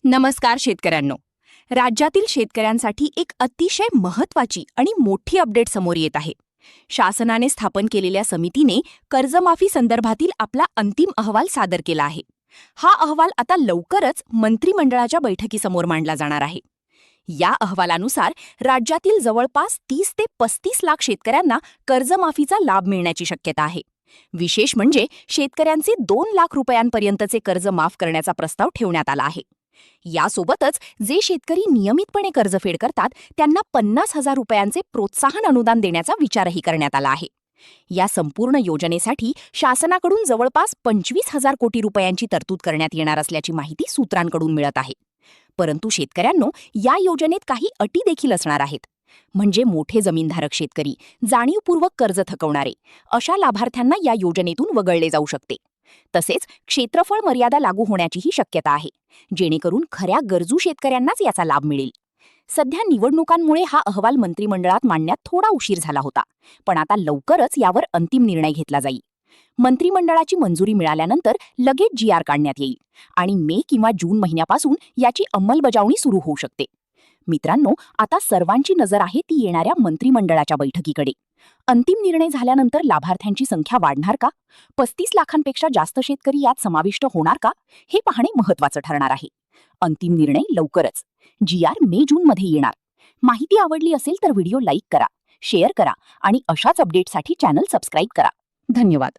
नमस्कार शेतकऱ्यांनो. राज्यातील शेतकऱ्यांसाठी एक अतिशय महत्त्वाची आणि मोठी अपडेट समोर येत आहे. शासनाने स्थापन केलेल्या समितीने कर्जमाफी संदर्भातील आपला अंतिम अहवाल सादर केला आहे. हा अहवाल आता लवकरच मंत्रिमंडळाच्या बैठकीसमोर मांडला जाणार आहे. या अहवालानुसार राज्यातील जवळपास 30 ते 35 लाख शेतकऱ्यांना कर्जमाफीचा लाभ मिळण्याची शक्यता आहे. विशेष म्हणजे शेतकऱ्यांचे 2 लाख रुपयांपर्यंतचे कर्ज माफ करण्याचा प्रस्ताव ठेवण्यात आला आहे. यासोबतच जे शेतकरी नियमितपणे कर्जफेड करतात त्यांना 50,000 रुपयांचे प्रोत्साहन अनुदान देण्याचा विचारही करण्यात आला आहे. या संपूर्ण योजनेसाठी शासनाकडून जवळपास 25,000 कोटी रुपयांची तरतूद करण्यात येणार असल्याची माहिती सूत्रांकडून मिळत आहे. परंतु शेतकऱ्यांनो, या योजनेत काही अटी देखील असणार आहेत. म्हणजे मोठे जमीनधारक शेतकरी, जाणीवपूर्वक कर्ज थकवणारे अशा लाभार्थ्यांना या योजनेतून वगळले जाऊ शकते. तसेच क्षेत्रफळ मर्यादा लागू होण्याचीही शक्यता आहे, जेणेकरून खऱ्या गरजू शेतकऱ्यांनाच याचा लाभ मिळेल. सध्या निवडणुकांमुळे हा अहवाल मंत्रिमंडळात मांडण्यात थोडा उशीर झाला होता, पण आता लवकरच यावर अंतिम निर्णय घेतला जाईल. मंत्रिमंडळाची मंजुरी मिळाल्यानंतर लगेच GR काढण्यात येईल आणि मे किंवा जून महिन्यापासून याची अंमलबजावणी सुरू होऊ शकते. मित्रांनो, आता सर्वांची नजर आहे ती येणाऱ्या मंत्रिमंडळाच्या बैठकीकडे. अंतिम निर्णय झाल्यानंतर लाभार्थ्यांची संख्या वाढणार का? 35 लाखांपेक्षा जास्त शेतकरी यात समाविष्ट होणार का? हे पाहणे महत्त्वाचं ठरणार आहे. अंतिम निर्णय लवकरच. GR मे-जून मध्ये येणार. माहिती आवडली असेल तर व्हिडिओ लाईक करा, शेअर करा आणि अशाच अपडेट्ससाठी चॅनल सबस्क्राईब करा. धन्यवाद.